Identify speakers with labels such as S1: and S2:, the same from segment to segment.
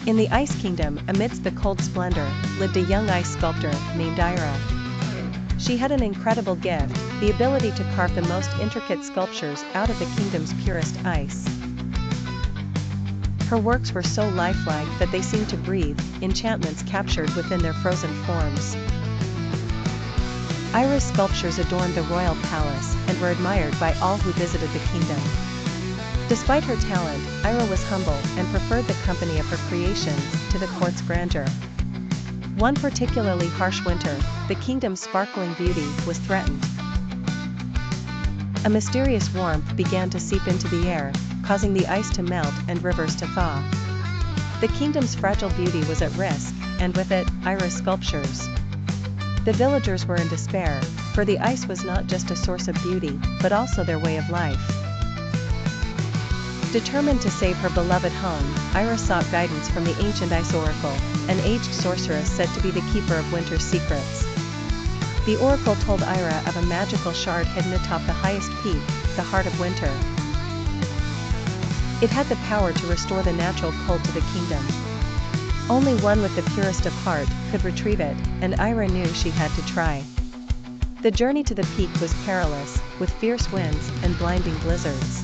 S1: In the Ice Kingdom, amidst the cold splendor, lived a young ice sculptor named Eira. She had an incredible gift, the ability to carve the most intricate sculptures out of the kingdom's purest ice. Her works were so lifelike that they seemed to breathe, enchantments captured within their frozen forms. Eira's sculptures adorned the royal palace and were admired by all who visited the kingdom. Despite her talent, Eira was humble and preferred the company of her creations to the court's grandeur. One particularly harsh winter, the kingdom's sparkling beauty was threatened. A mysterious warmth began to seep into the air, causing the ice to melt and rivers to thaw. The kingdom's fragile beauty was at risk, and with it, Eira's sculptures. The villagers were in despair, for the ice was not just a source of beauty, but also their way of life. Determined to save her beloved home, Eira sought guidance from the ancient ice oracle, an aged sorceress said to be the keeper of winter's secrets. The oracle told Eira of a magical shard hidden atop the highest peak, the heart of winter. It had the power to restore the natural cold to the kingdom. Only one with the purest of heart could retrieve it, and Eira knew she had to try. The journey to the peak was perilous, with fierce winds and blinding blizzards.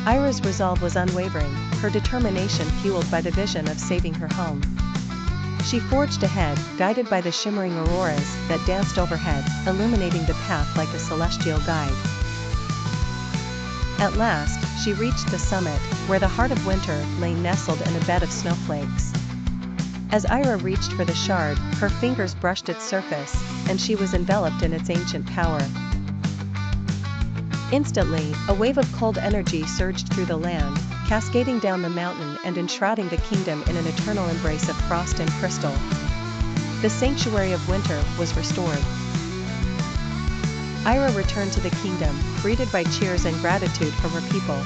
S1: Eira's resolve was unwavering, her determination fueled by the vision of saving her home. She forged ahead, guided by the shimmering auroras that danced overhead, illuminating the path like a celestial guide. At last, she reached the summit, where the heart of winter lay nestled in a bed of snowflakes. As Eira reached for the shard, her fingers brushed its surface, and she was enveloped in its ancient power. Instantly, a wave of cold energy surged through the land, cascading down the mountain and enshrouding the kingdom in an eternal embrace of frost and crystal. The sanctuary of winter was restored. Eira returned to the kingdom, greeted by cheers and gratitude from her people.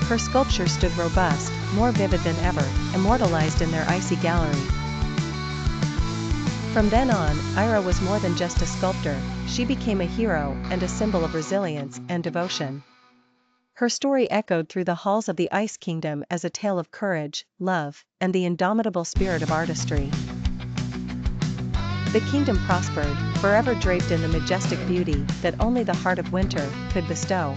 S1: Her sculptures stood robust, more vivid than ever, immortalized in their icy gallery. From then on, Eira was more than just a sculptor, she became a hero and a symbol of resilience and devotion. Her story echoed through the halls of the Ice Kingdom as a tale of courage, love, and the indomitable spirit of artistry. The kingdom prospered, forever draped in the majestic beauty that only the heart of winter could bestow.